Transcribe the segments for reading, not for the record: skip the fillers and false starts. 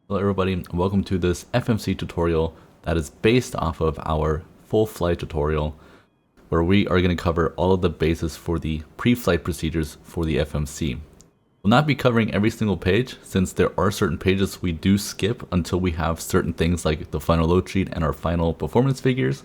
Hello everybody, and welcome to this FMC tutorial that is based off of our full flight tutorial, where we are going to cover all of the bases for the pre-flight procedures for the FMC. We'll not be covering every single page, since there are certain pages we do skip until we have certain things like the final load sheet and our final performance figures.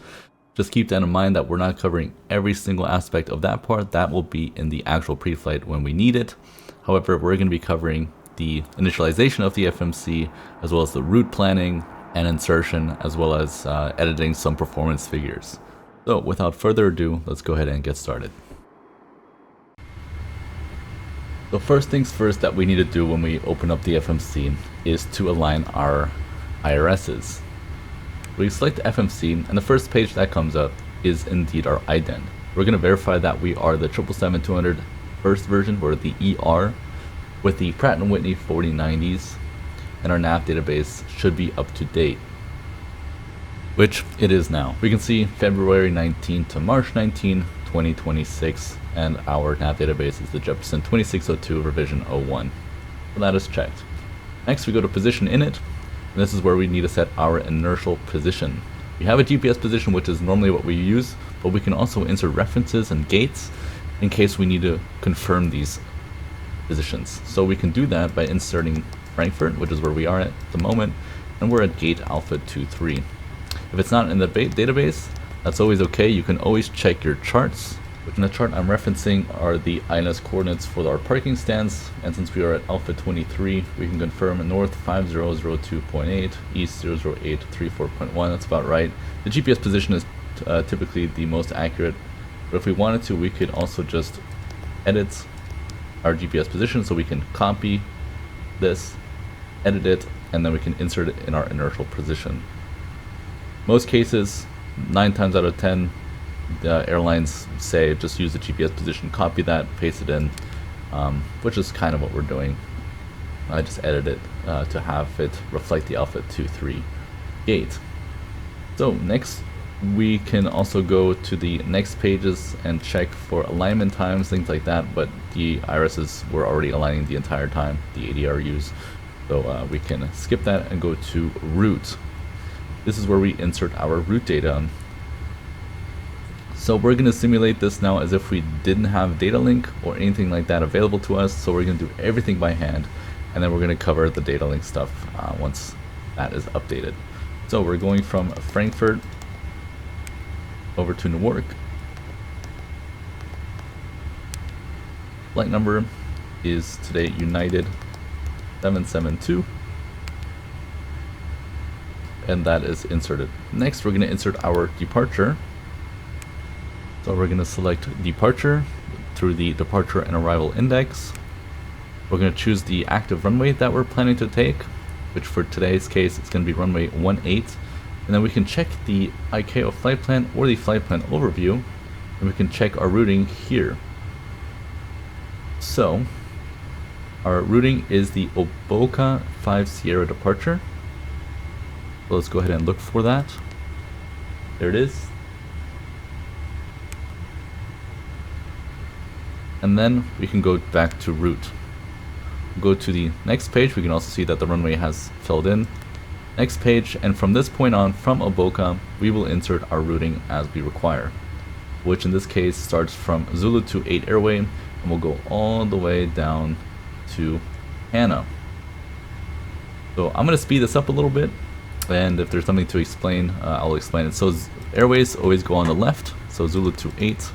Just keep that in mind that we're not covering every single aspect of that part. That will be in the actual pre-flight when we need it. However, we're going to be covering the initialization of the FMC, as well as the route planning and insertion, as well as editing some performance figures. So without further ado, let's go ahead and get started. So first things first that we need to do when we open up the FMC is to align our IRSs. We select the FMC, and the first page that comes up is indeed our ident. We're going to verify that we are the 777-200 first version, or the ER, with the Pratt & Whitney 4090s, and our nav database should be up to date, which it is now. We can see February 19 to March 19, 2026, and our nav database is the Jefferson 2602 revision 01. So that is checked. Next we go to position init, and this is where we need to set our inertial position. We have a GPS position, which is normally what we use, but we can also insert references and gates in case we need to confirm these positions. So we can do that by inserting Frankfurt, which is where we are at the moment, and we're at gate alpha 23. If it's not in the database, that's always okay. You can always check your charts, which in the chart I'm referencing are the INS coordinates for our parking stands, and since we are at alpha 23, we can confirm north 5002.8, east 00834.1. That's about right. The GPS position is typically the most accurate, but if we wanted to, we could also just edit our GPS position, so we can copy this, edit it, and then we can insert it in our inertial position. Most cases, 9 times out of 10, the airlines say just use the GPS position, copy that, paste it in, which is kind of what we're doing. I just edit it to have it reflect the alpha 23 gate. So next, we can also go to the next pages and check for alignment times, things like that, but the IRSs were already aligning the entire time, the ADRUs, so we can skip that and go to route. This is where we insert our route data. So we're going to simulate this now as if we didn't have data link or anything like that available to us, so we're going to do everything by hand, and then we're going to cover the data link stuff once that is updated. So we're going from Frankfurt over to Newark. Flight number is today United 772, and that is inserted. Next, we're going to insert our departure. So we're going to select departure through the departure and arrival index. We're going to choose the active runway that we're planning to take, which for today's case it's going to be runway 18. And then we can check the ICAO flight plan or the flight plan overview, and we can check our routing here. So our routing is the Oboka 5 Sierra departure. So let's go ahead and look for that. There it is. And then we can go back to route. Go to the next page. We can also see that the runway has filled in. Next page, and from this point on, from Oboka, we will insert our routing as we require, which in this case starts from Zulu 28 Airway, and will go all the way down to Hana. So I'm going to speed this up a little bit, and if there's something to explain, I'll explain it. So airways always go on the left, so Zulu 28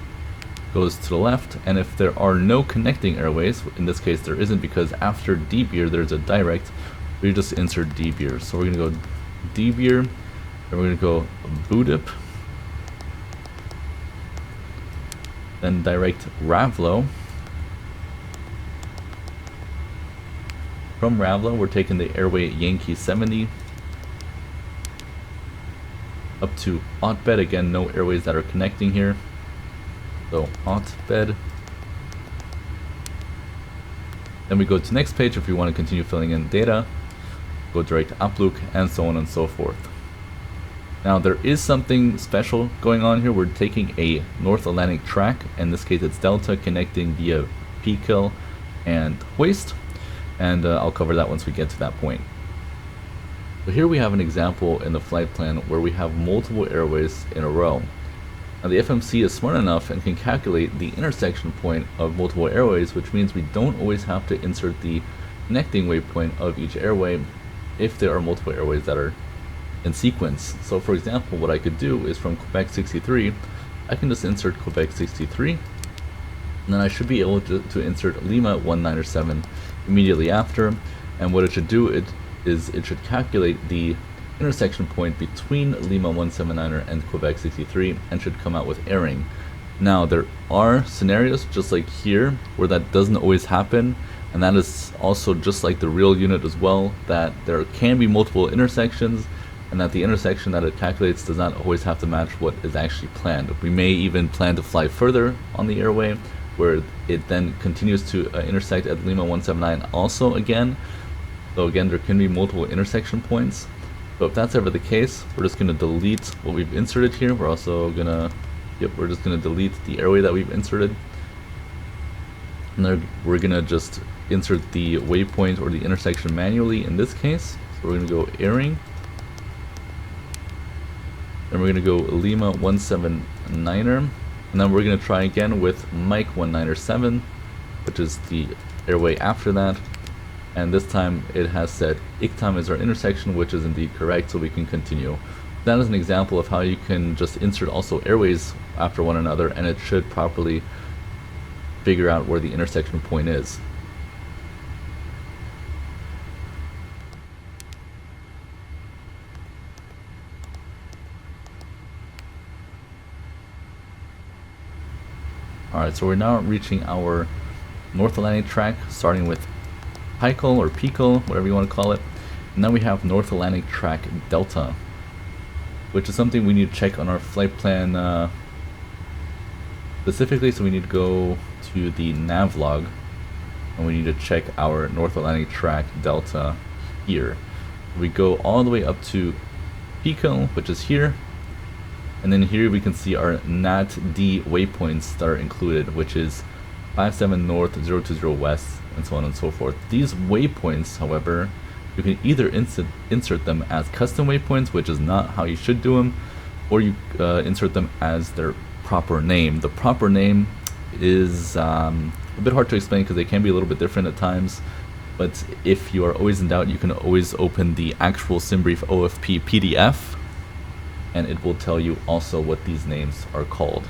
goes to the left, and if there are no connecting airways, in this case there isn't because after D-Beer there's a direct, we just insert D-Beer. So we're going to go D-Beer, and we're going to go Budip, then direct Ravlo. From Ravlo, we're taking the airway Yankee 70 up to Otbed. Again, no airways that are connecting here. So Otbed. Then we go to the next page if we want to continue filling in data. Go direct Apluk, and so on and so forth. Now there is something special going on here. We're taking a North Atlantic track. In this case it's Delta connecting via Pekill and Hoist. and I'll cover that once we get to that point. So here we have an example in the flight plan where we have multiple airways in a row. Now the FMC is smart enough and can calculate the intersection point of multiple airways, which means we don't always have to insert the connecting waypoint of each airway if there are multiple airways that are in sequence. So for example, what I could do is from Quebec 63, I can just insert Quebec 63, and then I should be able to insert Lima 197 immediately after, and what it should do is it should calculate the intersection point between Lima 179er and Quebec 63 and should come out with airing. Now there are scenarios just like here where that doesn't always happen, and that is also just like the real unit as well, that there can be multiple intersections and that the intersection that it calculates does not always have to match what is actually planned. We may even plan to fly further on the airway where it then continues to intersect at Lima 179 also again. So again, there can be multiple intersection points. So if that's ever the case, we're just going to delete what we've inserted here. We're also going to, we're just going to delete the airway that we've inserted. And then we're going to just insert the waypoint or the intersection manually in this case. So we're going to go airing. Then we're going to go Lima 179er. And then we're going to try again with Mike 197, which is the airway after that. And this time it has said ICTAM is our intersection, which is indeed correct, so we can continue. That is an example of how you can just insert also airways after one another, and it should properly figure out where the intersection point is. Alright, so we're now reaching our North Atlantic track, starting with Pikel or Pikel, whatever you want to call it. And then we have North Atlantic track Delta, which is something we need to check on our flight plan specifically. So we need to go to the nav log and we need to check our North Atlantic track Delta here. We go all the way up to Pikel, which is here. And then here we can see our NAT-D waypoints that are included, which is 57 north, 020 west, and so on and so forth. These waypoints, however, you can either insert them as custom waypoints, which is not how you should do them, or you insert them as their proper name. The proper name is a bit hard to explain because they can be a little bit different at times, but if you are always in doubt, you can always open the actual SimBrief OFP PDF, and it will tell you also what these names are called.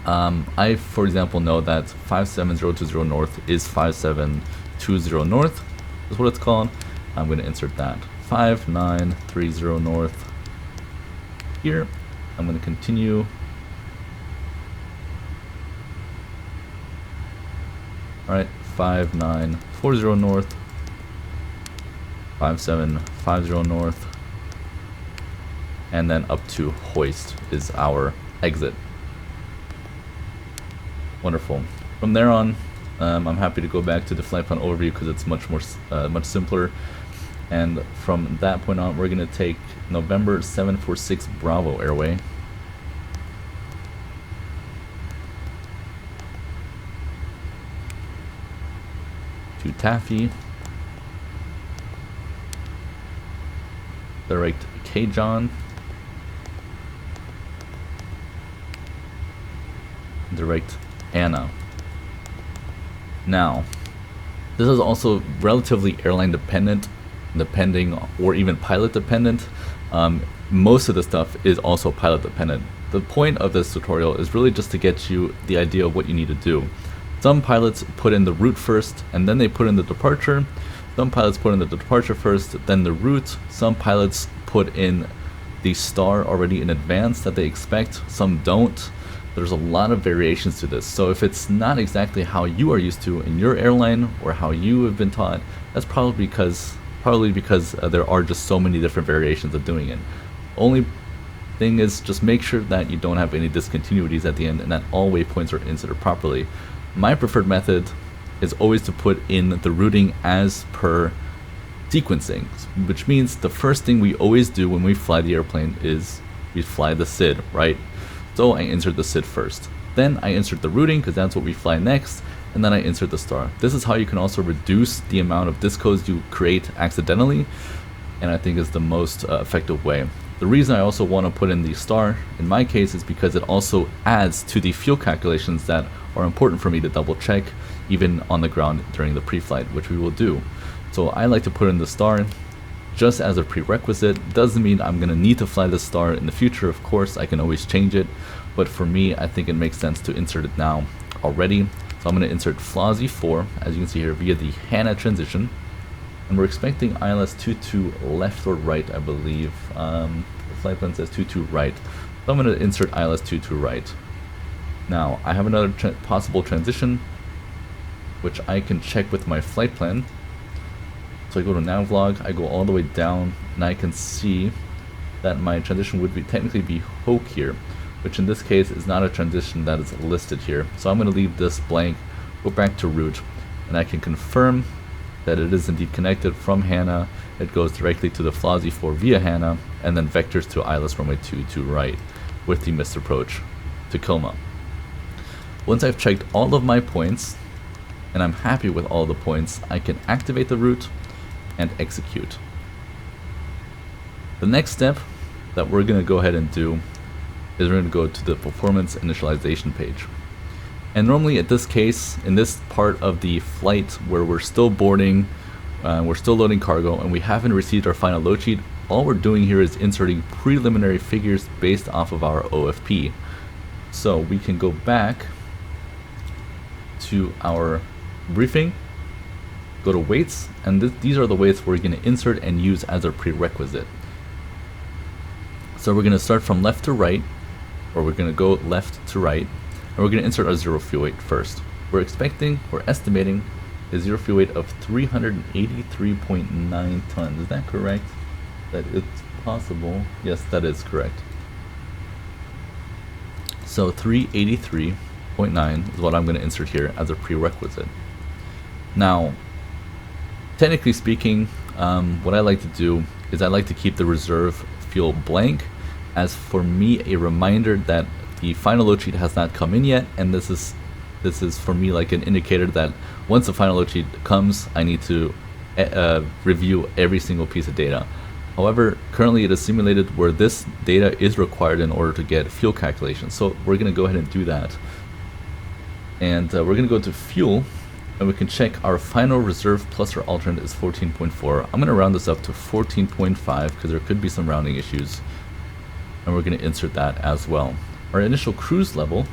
I, for example, know that 57020 north is 5720 north, is what it's called. I'm going to insert that. 5930 north here. I'm going to continue. Alright, 5940 north, 5750 north, and then up to hoist is our exit. Wonderful. From there on, I'm happy to go back to the flight plan overview because it's much more, much simpler. And from that point on, we're going to take November 746 Bravo Airway. To Taffy. Direct K-John. Direct Anna. Now, this is also relatively airline dependent, or even pilot dependent. Most of the stuff is also pilot dependent. The point of this tutorial is really just to get you the idea of what you need to do. Some pilots put in the route first and then they put in the departure. Some pilots put in the departure first, then the route. Some pilots put in the star already in advance that they expect. Some don't. There's a lot of variations to this, so if it's not exactly how you are used to in your airline or how you have been taught, that's probably because there are just so many different variations of doing it. Only thing is, just make sure that you don't have any discontinuities at the end and that all waypoints are inserted properly. My preferred method is always to put in the routing as per sequencing, which means the first thing we always do when we fly the airplane is we fly the SID, right? So I insert the SID first. Then I insert the routing because that's what we fly next, and then I insert the star. This is how you can also reduce the amount of discodes you create accidentally. and I think is the most effective way. The reason I also want to put in the star in my case is because it also adds to the fuel calculations that are important for me to double check even on the ground during the pre-flight, which we will do. So I like to put in the star just as a prerequisite. Doesn't mean I'm going to need to fly the star in the future, of course, I can always change it, but for me I think it makes sense to insert it now already. So I'm going to insert FLASI 4, as you can see here, via the HANA transition, and we're expecting ILS 22 left or right, I believe. The flight plan says 22 right, so I'm going to insert ILS 22 right. Now I have another possible transition which I can check with my flight plan. So I go to Navlog, I go all the way down, and I can see that my transition would technically be HOKE here, which in this case is not a transition that is listed here. So I'm going to leave this blank, go back to root, and I can confirm that it is indeed connected from HANA. It goes directly to the FLASI 4 via HANA, and then vectors to ILS runway 22 right with the missed approach Tacoma. Once I've checked all of my points, and I'm happy with all the points, I can activate the route and execute. The next step that we're going to go ahead and do is we're going to go to the performance initialization page. And normally at this case, in this part of the flight where we're still boarding, we're still loading cargo, and we haven't received our final load sheet, all we're doing here is inserting preliminary figures based off of our OFP. So we can go back to our briefing, go to weights, and these are the weights we're going to insert and use as a prerequisite. So we're going to start from left to right, or we're going to go left to right, and we're going to insert our zero fuel weight first. We're estimating a zero fuel weight of 383.9 tons. Is that correct? That it's possible? Yes, that is correct. So 383.9 is what I'm going to insert here as a prerequisite. Now, technically speaking, what I like to do is I like to keep the reserve fuel blank, as for me a reminder that the final load sheet has not come in yet, and this is for me like an indicator that once the final load sheet comes, I need to review every single piece of data. However, currently it is simulated where this data is required in order to get fuel calculations, so we're going to go ahead and do that. And we're going to go to fuel, and we can check our final reserve plus our alternate is 14.4. I'm going to round this up to 14.5 because there could be some rounding issues, and we're going to insert that as well. Our initial cruise level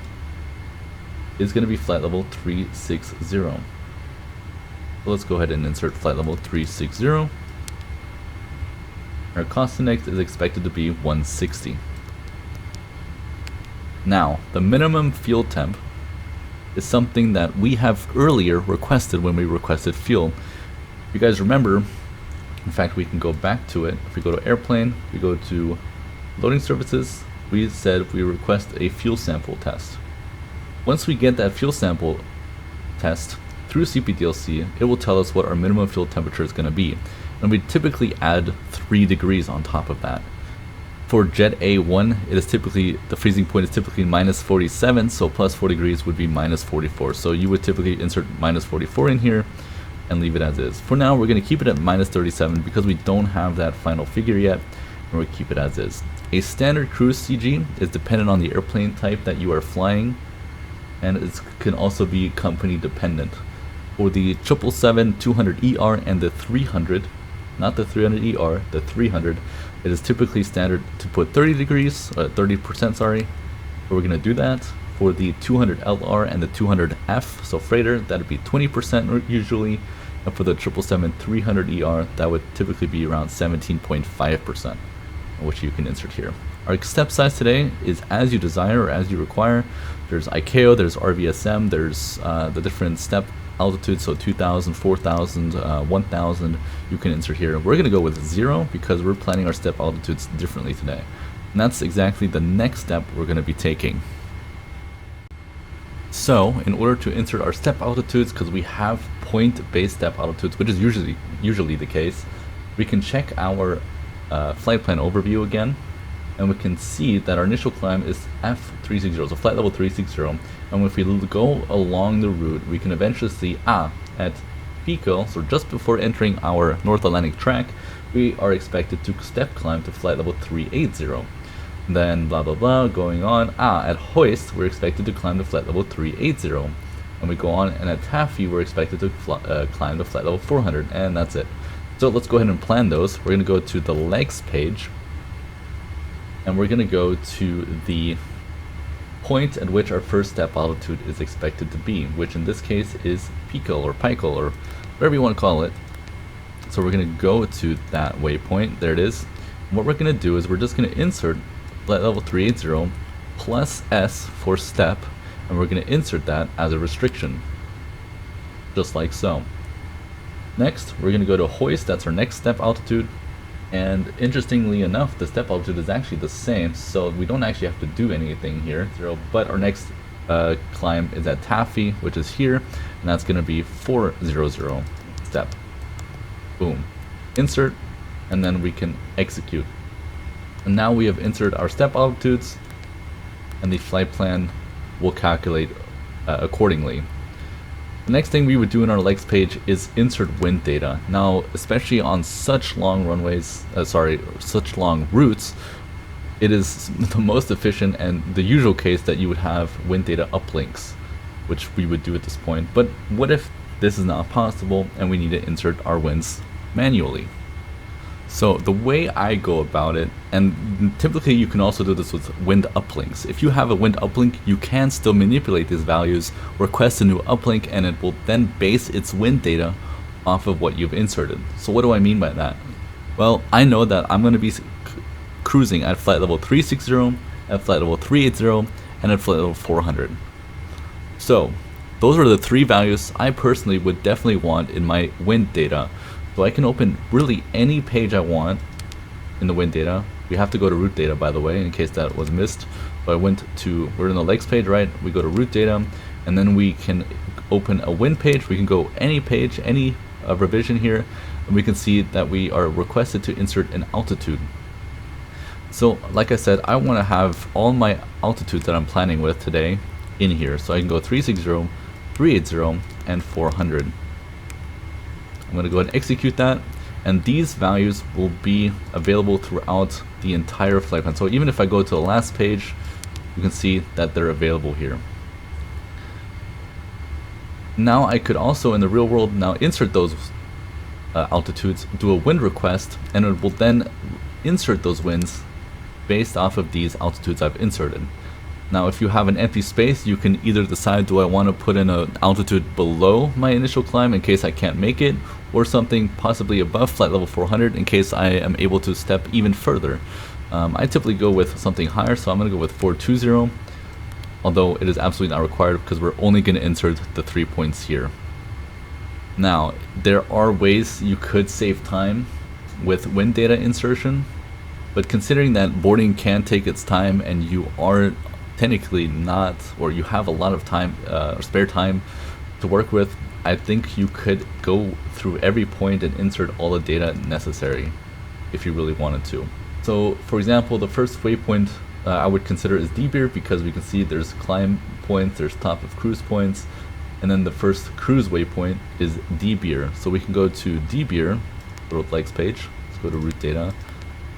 is going to be flight level 360. So let's go ahead and insert flight level 360. Our cost index is expected to be 160. Now, the minimum fuel temp is something that we have earlier requested when we requested fuel. If you guys remember, in fact we can go back to it. If we go to airplane, we go to loading services, we said we request a fuel sample test. Once we get that fuel sample test through CPDLC, it will tell us what our minimum fuel temperature is going to be, and we typically add 3 degrees on top of that. For Jet A1, it is typically, the freezing point is typically minus 47, so plus 4 degrees would be minus 44. So you would typically insert minus 44 in here and leave it as is. For now, we're going to keep it at minus 37 because we don't have that final figure yet, and we'll keep it as is. A standard cruise CG is dependent on the airplane type that you are flying, and it can also be company dependent. For the 777-200ER and the 300, not the 300ER, the 300, it is typically standard to put 30%, sorry. We're going to do that. For the 200LR and the 200F, so freighter, that would be 20% usually. And for the 777-300ER, that would typically be around 17.5%, which you can insert here. Our step size today is as you desire or as you require. There's ICAO, there's RVSM, there's the different step altitude, so 2,000, 4,000, 1,000 you can insert here. We're going to go with 0 because we're planning our step altitudes differently today. And that's exactly the next step we're going to be taking. So in order to insert our step altitudes, because we have point-based step altitudes, which is usually the case, we can check our flight plan overview again, and we can see that our initial climb is F360, so flight level 360. And if we go along the route, we can eventually see at Pico, so just before entering our North Atlantic track, we are expected to step climb to flight level 380. Then blah blah blah, going on. At hoist, we're expected to climb to flight level 380. And we go on, and at taffy, we're expected to climb to flight level 400, and that's it. So let's go ahead and plan those. We're going to go to the legs page, and we're going to go to the point at which our first step altitude is expected to be, which in this case is Pico or Pico or whatever you want to call it. So we're going to go to that waypoint. There it is. And what we're going to do is we're just going to insert flight level 380 plus S for step, and we're going to insert that as a restriction, just like so. Next, we're going to go to hoist. That's our next step altitude, and interestingly enough, the step altitude is actually the same, so we don't actually have to do anything here, but our next climb is at taffy, which is here, and that's going to be 400 step. Boom. Insert, and then we can execute. And now we have inserted our step altitudes, and the flight plan will calculate accordingly. The next thing we would do in our legs page is insert wind data. Now, especially on such long runways, such long routes, it is the most efficient and the usual case that you would have wind data uplinks, which we would do at this point. But what if this is not possible and we need to insert our winds manually? So the way I go about it, and typically you can also do this with wind uplinks. If you have a wind uplink, you can still manipulate these values, request a new uplink, and it will then base its wind data off of what you've inserted. So what do I mean by that? Well, I know that I'm going to be cruising at flight level 360, at flight level 380, and at flight level 400. So those are the three values I personally would definitely want in my wind data. So I can open really any page I want in the wind data. We have to go to route data, by the way, in case that was missed. So we're in the legs page, right? We go to route data, and then we can open a wind page. We can go any page, any revision here, and we can see that we are requested to insert an altitude. So like I said, I want to have all my altitudes that I'm planning with today in here. So I can go 360, 380, and 400. I'm going to go ahead and execute that, and these values will be available throughout the entire flight plan. So even if I go to the last page, you can see that they're available here. Now I could also in the real world now insert those altitudes, do a wind request, and it will then insert those winds based off of these altitudes I've inserted. Now if you have an empty space, you can either decide, do I want to put in an altitude below my initial climb in case I can't make it, or something possibly above flight level 400 in case I am able to step even further. I typically go with something higher, so I'm going to go with 420, although it is absolutely not required because we're only going to insert the 3 points here. Now, there are ways you could save time with wind data insertion, but considering that boarding can take its time and you are technically not, or you have a lot of time, spare time to work with, I think you could go through every point and insert all the data necessary if you really wanted to. So for example, the first waypoint I would consider is D-Beer, because we can see there's climb points, there's top of cruise points, and then the first cruise waypoint is D-Beer. So we can go to D-Beer, go to legs page, let's go to route data,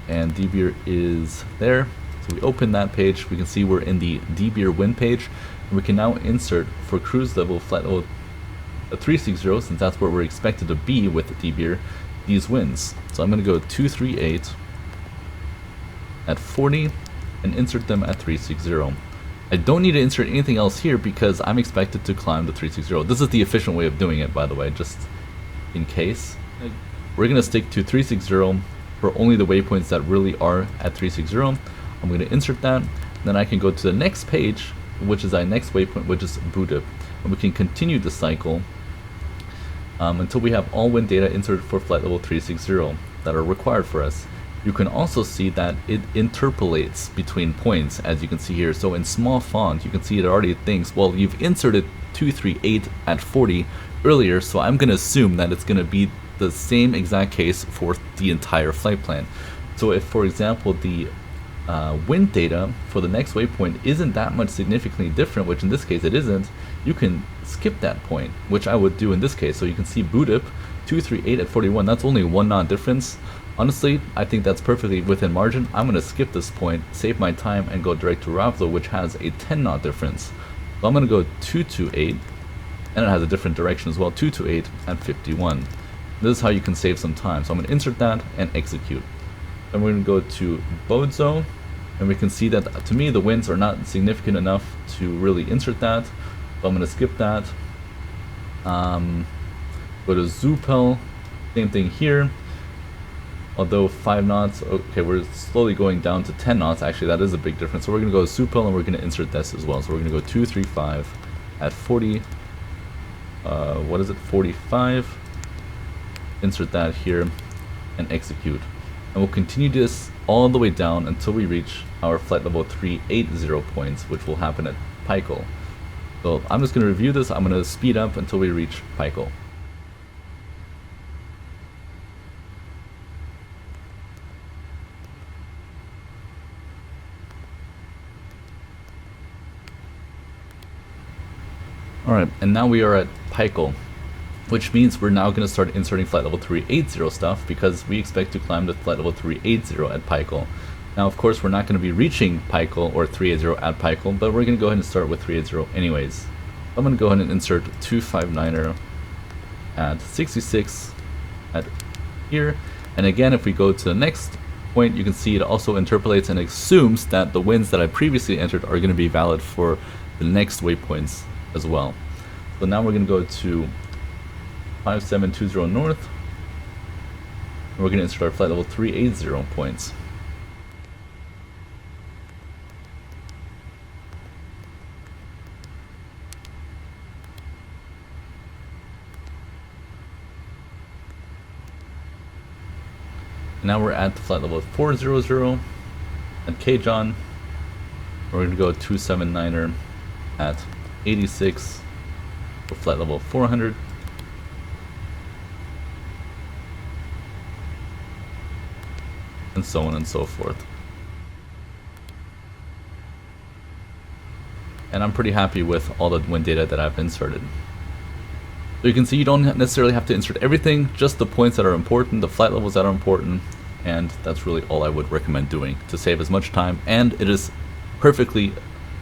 and D-Beer is there. So we open that page, we can see we're in the D-Beer wind page, and we can now insert for cruise level, flight level 360, since that's where we're expected to be with D-Beer, these winds. So I'm going to go 238 at 40 and insert them at 360. I don't need to insert anything else here because I'm expected to climb to 360. This is the efficient way of doing it, by the way, just in case. We're going to stick to 360 for only the waypoints that really are at 360. I'm going to insert that, then I can go to the next page, which is our next waypoint, which is Budip, and we can continue the cycle until we have all wind data inserted for flight level 360 that are required for us. You can also see that it interpolates between points, as you can see here. So in small font, you can see it already thinks, well, you've inserted 238 at 40 earlier, so I'm going to assume that it's going to be the same exact case for the entire flight plan. So if, for example, the wind data for the next waypoint isn't that much significantly different, which in this case it isn't, you can skip that point, which I would do in this case. So you can see Budip 238 at 41, that's only 1 knot difference. Honestly, I think that's perfectly within margin. I'm going to skip this point, save my time, and go direct to arrival, which has a 10 knot difference. So I'm going to go 228, and it has a different direction as well, 228 at 51. This is how you can save some time. So I'm going to insert that and execute. Then we're going to go to Bozo, and we can see that to me the winds are not significant enough to really insert that. So I'm going to skip that. Go to Zupel, same thing here. Although 5 knots, okay, we're slowly going down to 10 knots. Actually, that is a big difference. So we're going to go Zupel and we're going to insert this as well. So we're going to go 235 at 40. What is it? 45. Insert that here and execute. And we'll continue this all the way down until we reach our flight level 380 points, which will happen at Pikel. So I'm just going to review this. I'm going to speed up until we reach Pikel. Alright, and now we are at Pikel, which means we're now going to start inserting flight level 380 stuff because we expect to climb to flight level 380 at Pikel. Now, of course, we're not going to be reaching Pikel or 380 at Pikel, but we're going to go ahead and start with 380 anyways. I'm going to go ahead and insert 259er at 66 at here. And again, if we go to the next point, you can see it also interpolates and assumes that the winds that I previously entered are going to be valid for the next waypoints as well. So now we're going to go to 5720 north, and we're going to insert our flight level 380 points. And now we're at the flight level 400 at Kjon. We're going to go 279er at 86 for flight level 400. And so on and so forth. And I'm pretty happy with all the wind data that I've inserted. So you can see you don't necessarily have to insert everything, just the points that are important, the flight levels that are important, and that's really all I would recommend doing to save as much time, and it is perfectly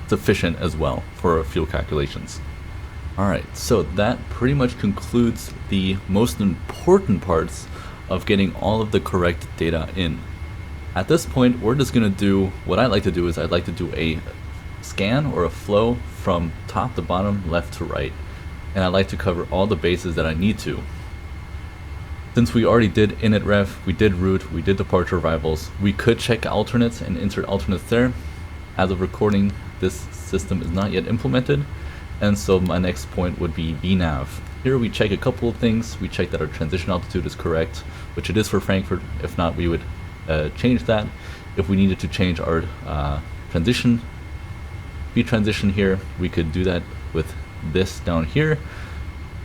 sufficient as well for fuel calculations. Alright, so that pretty much concludes the most important parts of getting all of the correct data in. At this point, we're just going to do, what I like to do is I'd like to do a scan or a flow from top to bottom, left to right. And I like to cover all the bases that I need to. Since we already did init ref, we did route, we did departure arrivals, we could check alternates and insert alternates there. As of recording, this system is not yet implemented, and so my next point would be VNAV. Here we check a couple of things. We check that our transition altitude is correct, which it is for Frankfurt. If not, we would change that. If we needed to change our transition, speed transition here, we could do that with this down here.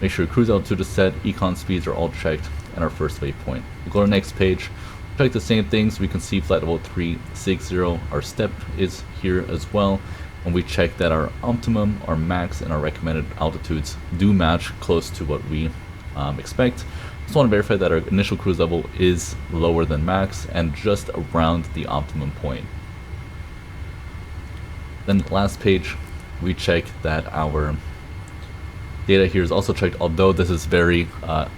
Make sure cruise altitude is set, econ speeds are all checked, and our first waypoint. We'll go to the next page, check the same things. We can see flight level 360, our step is here as well. And we check that our optimum, our max, and our recommended altitudes do match close to what we expect. Just want to verify that our initial cruise level is lower than max and just around the optimum point. Then last page, we check that our data here is also checked, although this is very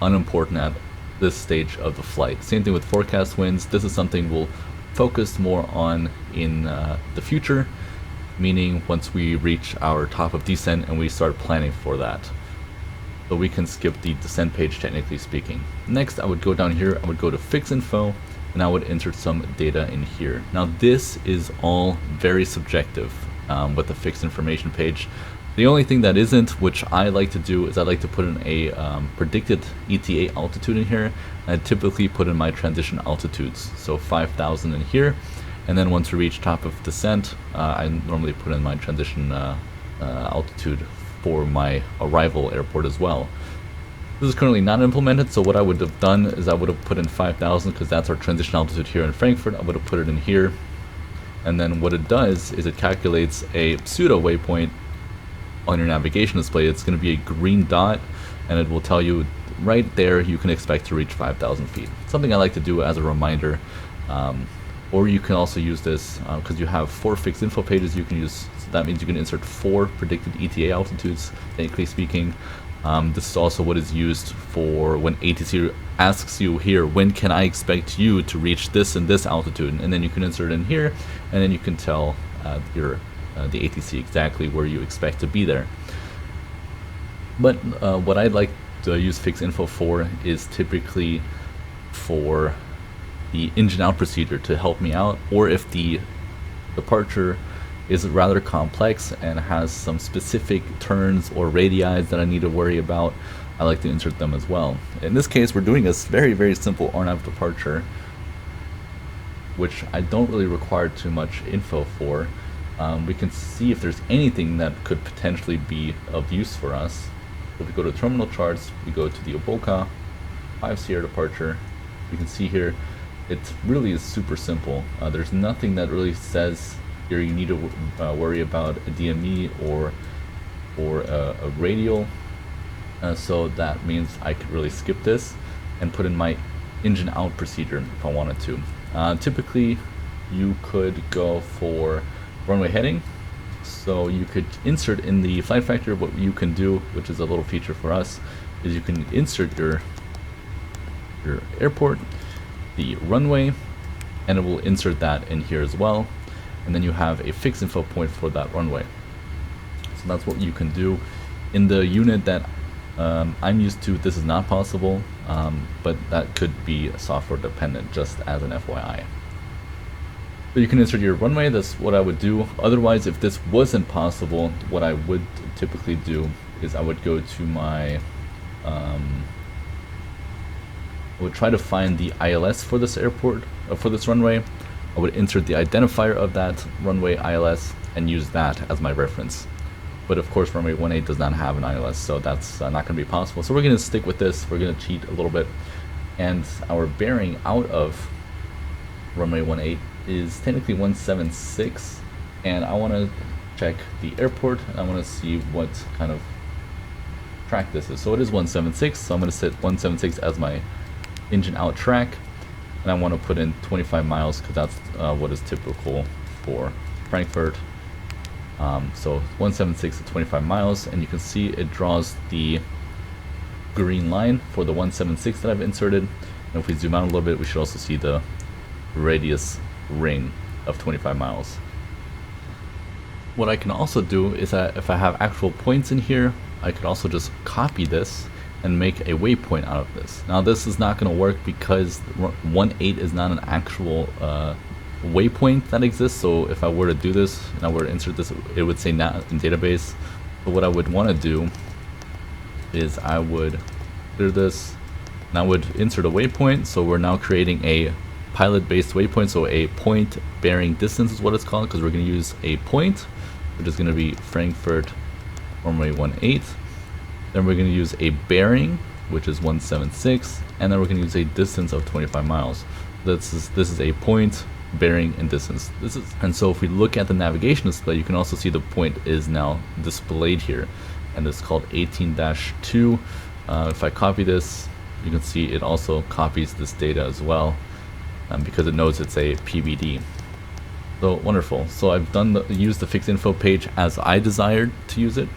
unimportant at this stage of the flight. Same thing with forecast winds. This is something we'll focus more on in the future, meaning once we reach our top of descent and we start planning for that. So we can skip the descent page, technically speaking. Next, I would go down here, I would go to fix info, and I would insert some data in here. Now this is all very subjective with the fixed information page. The only thing that isn't, which I like to do, is I like to put in a predicted ETA altitude in here. I typically put in my transition altitudes, so 5,000 in here. And then once we reach top of descent, I normally put in my transition altitude for my arrival airport as well. This is currently not implemented, so what I would have done is I would have put in 5,000 because that's our transition altitude here in Frankfurt. I would have put it in here. And then what it does is it calculates a pseudo waypoint on your navigation display. It's going to be a green dot, and it will tell you right there you can expect to reach 5,000 feet. Something I like to do as a reminder. Or you can also use this because you have 4 fixed info pages you can use. So that means you can insert 4 predicted ETA altitudes, technically speaking. This is also what is used for when ATC asks you here, when can I expect you to reach this and this altitude? And then you can insert in here, and then you can tell the ATC exactly where you expect to be there. But what I'd like to use fixed info for is typically for the engine out procedure to help me out, or if the departure is rather complex and has some specific turns or radii that I need to worry about, I like to insert them as well. In this case, we're doing a very, very simple RNAV departure, which I don't really require too much info for. We can see if there's anything that could potentially be of use for us. If we go to terminal charts, we go to the Oboka 5 Sierra departure. You can see here, it really is super simple. There's nothing that really says here you need to worry about a DME or a radial. So that means I could really skip this and put in my engine out procedure if I wanted to. Typically, you could go for runway heading. So you could insert in the FlightFactor. What you can do, which is a little feature for us, is you can insert your airport, the runway, and it will insert that in here as well. And then you have a fixed info point for that runway. So that's what you can do. In the unit that I'm used to, this is not possible, but that could be software dependent, just as an FYI. So you can insert your runway, that's what I would do. Otherwise, if this wasn't possible, what I would typically do is I would go to my, I would try to find the ILS for this airport, for this runway. I would insert the identifier of that runway ILS and use that as my reference. But of course, runway 18 does not have an ILS, so that's not going to be possible. So we're going to stick with this. We're going to cheat a little bit. And our bearing out of runway 18 is technically 176. And I want to check the airport. And I want to see what kind of track this is. So it is 176. So I'm going to set 176 as my engine out track. And I want to put in 25 miles because that's what is typical for Frankfurt. So 176 to 25 miles, and you can see it draws the green line for the 176 that I've inserted. And if we zoom out a little bit, we should also see the radius ring of 25 miles. What I can also do is that if I have actual points in here, I could also just copy this and make a waypoint out of this. Now this is not going to work because 18 is not an actual waypoint that exists. So if I were to do this and I were to insert this, it would say not in database. But what I would want to do is I would clear this and I would insert a waypoint. So we're now creating a pilot based waypoint. So a point bearing distance is what it's called, because we're going to use a point, which is going to be Frankfurt runway 18. Then we're going to use a bearing, which is 176, and then we're going to use a distance of 25 miles. This is a point, bearing, and distance. And so if we look at the navigation display, you can also see the point is now displayed here, and it's called 18-2. If I copy this, you can see it also copies this data as well, because it knows it's a PBD. So wonderful. So I've used the fixed info page as I desired to use it.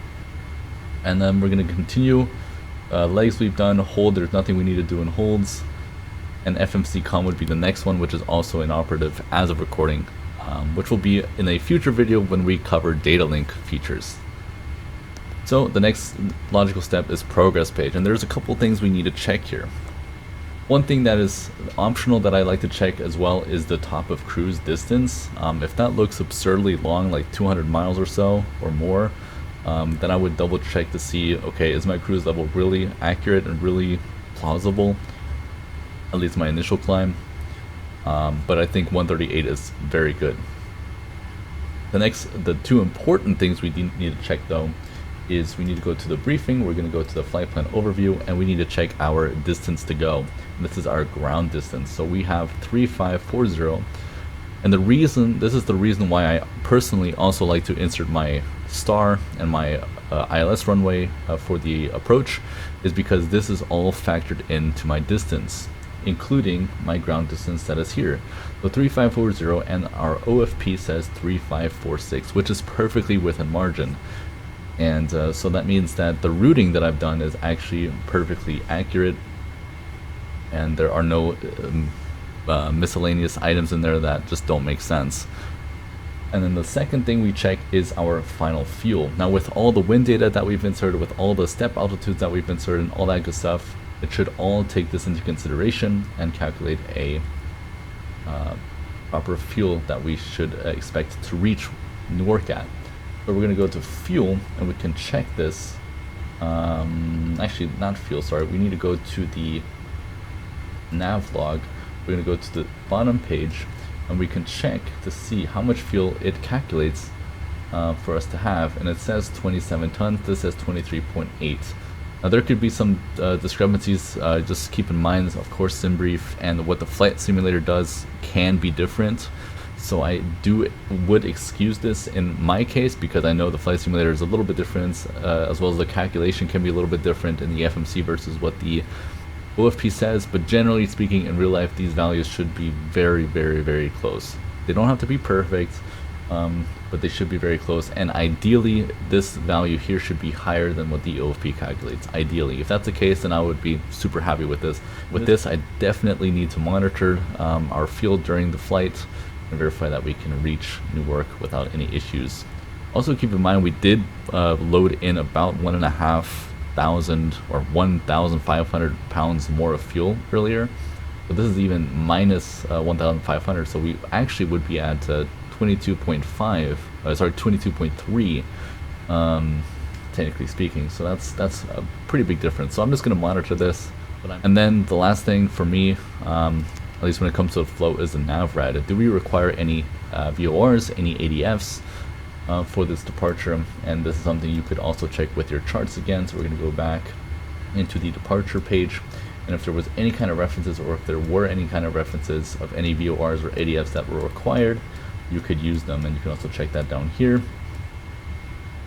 And then we're going to continue. Legs we've done. Hold, there's nothing we need to do in holds. And FMC com would be the next one, which is also inoperative as of recording, which will be in a future video when we cover data link features. So the next logical step is progress page, and there's a couple things we need to check here. One thing that is optional that I like to check as well is the top of cruise distance. If that looks absurdly long, like 200 miles or so or more, then I would double check to see, okay, is my cruise level really accurate and really plausible? At least my initial climb. But I think 138 is very good. The two important things we need to check though is we need to go to the briefing, we're going to go to the flight plan overview, and we need to check our distance to go. And this is our ground distance. So we have 3540. And this is the reason why I personally also like to insert my star and my ILS runway for the approach is because this is all factored into my distance, including my ground distance that is here. So 3540, and our OFP says 3546, which is perfectly within margin. And so that means that the routing that I've done is actually perfectly accurate, and there are no miscellaneous items in there that just don't make sense. And then the second thing we check is our final fuel. Now, with all the wind data that we've inserted, with all the step altitudes that we've inserted, and all that good stuff, it should all take this into consideration and calculate a proper fuel that we should expect to reach Newark at. So we're going to go to fuel, and we can check this. Actually, not fuel, sorry. We need to go to the nav log. We're going to go to the bottom page, and we can check to see how much fuel it calculates for us to have. And it says 27 tons. This says 23.8. Now, there could be some discrepancies. Just keep in mind, of course, SimBrief and what the flight simulator does can be different. So I would excuse this in my case, because I know the flight simulator is a little bit different, as well as the calculation can be a little bit different in the FMC versus what the OFP says. But generally speaking, in real life, these values should be very, very, very close. They don't have to be perfect, but they should be very close. And ideally, this value here should be higher than what the OFP calculates. Ideally, if that's the case, then I would be super happy with this. With this, I definitely need to monitor our fuel during the flight and verify that we can reach Newark without any issues. Also, keep in mind we did load in about 1,500 or 1,500 pounds more of fuel earlier. But this is even minus 1,500, so we actually would be at 22.3, technically speaking. So that's a pretty big difference. So I'm just going to monitor this. And then the last thing for me, at least when it comes to the flow, is the NavRad. Do we require any VORs, any ADFs for this departure? And this is something you could also check with your charts again. So we're going to go back into the departure page, and if there was any kind of references, or if there were any kind of references of any VORs or ADFs that were required, you could use them, and you can also check that down here.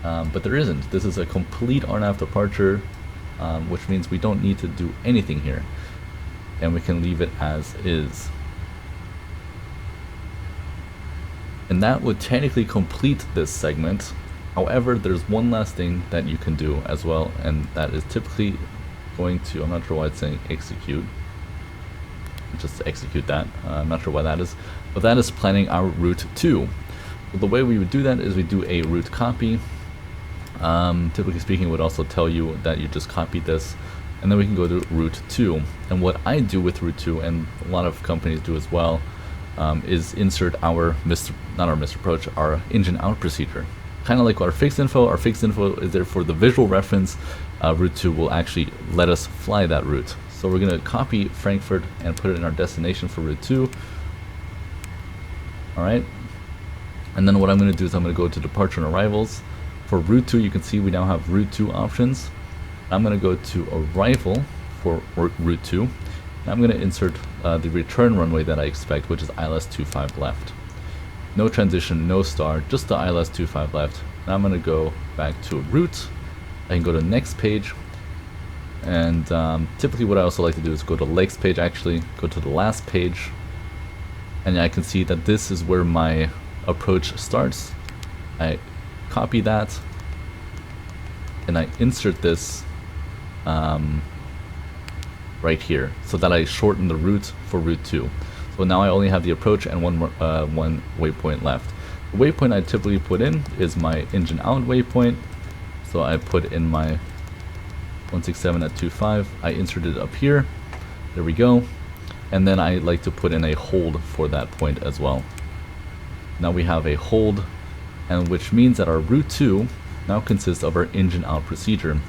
But there isn't. This is a complete RNAV departure, which means we don't need to do anything here, and we can leave it as is. And that would technically complete this segment. However, there's one last thing that you can do as well, and that is typically going to, I'm not sure why it's saying execute, just execute that. I'm not sure why that is, but that is planning our route 2. Well, the way we would do that is we do a route copy. Typically speaking, it would also tell you that you just copied this, and then we can go to route 2. And what I do with route 2, and a lot of companies do as well, is insert our our engine out procedure. Kind of like our fixed info. Our fixed info is there for the visual reference. Route 2 will actually let us fly that route. So we're going to copy Frankfurt and put it in our destination for route 2. Alright. And then what I'm going to do is I'm going to go to departure and arrivals. For route 2, you can see we now have route 2 options. I'm going to go to arrival for route 2. And I'm going to insert the return runway that I expect, which is ILS 25 left. No transition, no star, just the ILS 25 left. Now I'm going to go back to route. I can go to next page. And typically what I also like to do is go to legs page, actually, go to the last page. And I can see that this is where my approach starts. I copy that, and I insert this right here, so that I shorten the route for route 2. So now I only have the approach and one waypoint left. The waypoint I typically put in is my engine out waypoint. So I put in my 167 at 25. I insert it up here. There we go. And then I like to put in a hold for that point as well. Now we have a hold, and which means that our route 2 now consists of our engine out procedure.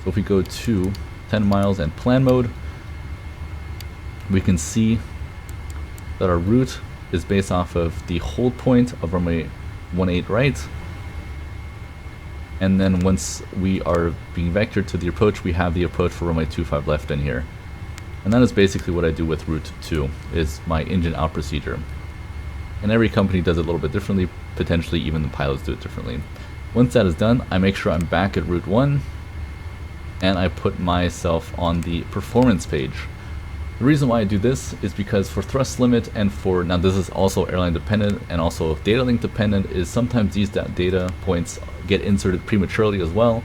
So if we go to 10 miles and plan mode, we can see that our route is based off of the hold point of runway 18 right. And then once we are being vectored to the approach, we have the approach for runway 25 left in here. And that is basically what I do with route 2, is my engine out procedure. And every company does it a little bit differently, potentially even the pilots do it differently. Once that is done, I make sure I'm back at route 1, and I put myself on the performance page. The reason why I do this is because for thrust limit and for, now this is also airline dependent and also data link dependent, is sometimes these data points get inserted prematurely as well,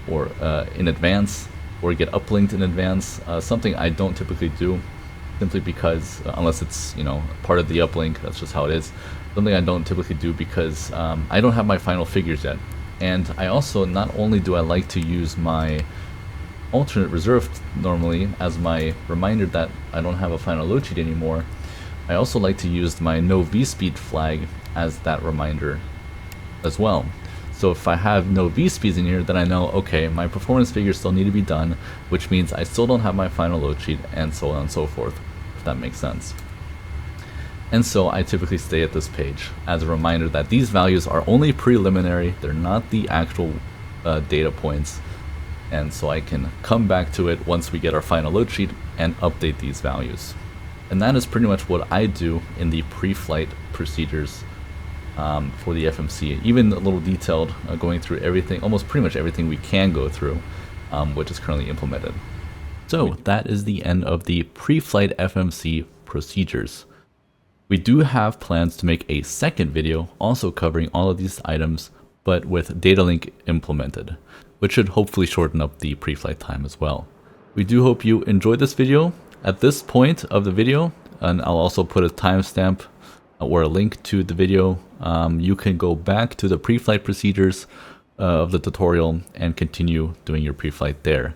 or in advance, or get uplinked in advance. Something I don't typically do, simply because, unless it's, you know, part of the uplink, that's just how it is. Something I don't typically do because I don't have my final figures yet. And I also, not only do I like to use my alternate reserve normally as my reminder that I don't have a final load sheet anymore, I also like to use my no v-speed flag as that reminder as well. So if I have no v-speeds in here, then I know, okay, my performance figures still need to be done, which means I still don't have my final load sheet, and so on and so forth, if that makes sense. And so I typically stay at this page as a reminder that these values are only preliminary, they're not the actual data points, and so I can come back to it once we get our final load sheet and update these values. And that is pretty much what I do in the pre-flight procedures for the FMC, even a little detailed, going through everything, almost pretty much everything we can go through, which is currently implemented. So that is the end of the pre-flight FMC procedures. We do have plans to make a second video also covering all of these items, but with data link implemented, which should hopefully shorten up the pre-flight time as well. We do hope you enjoyed this video. At this point of the video, and I'll also put a timestamp or a link to the video, you can go back to the pre-flight procedures of the tutorial and continue doing your pre-flight there.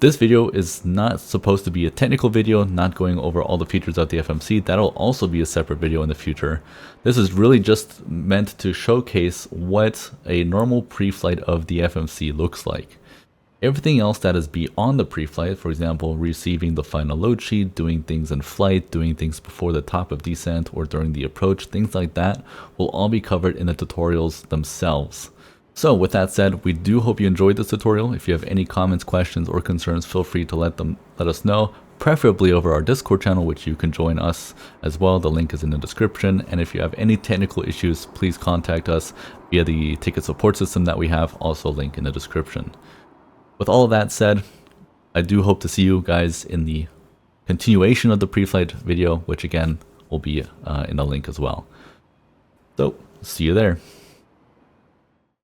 This video is not supposed to be a technical video, not going over all the features of the FMC. That'll also be a separate video in the future. This is really just meant to showcase what a normal pre-flight of the FMC looks like. Everything else that is beyond the pre-flight, for example, receiving the final load sheet, doing things in flight, doing things before the top of descent or during the approach, things like that, will all be covered in the tutorials themselves. So with that said, we do hope you enjoyed this tutorial. If you have any comments, questions, or concerns, feel free to let us know, preferably over our Discord channel, which you can join us as well. The link is in the description. And if you have any technical issues, please contact us via the ticket support system that we have, also link in the description. With all of that said, I do hope to see you guys in the continuation of the pre-flight video, which again will be in the link as well. So, see you there.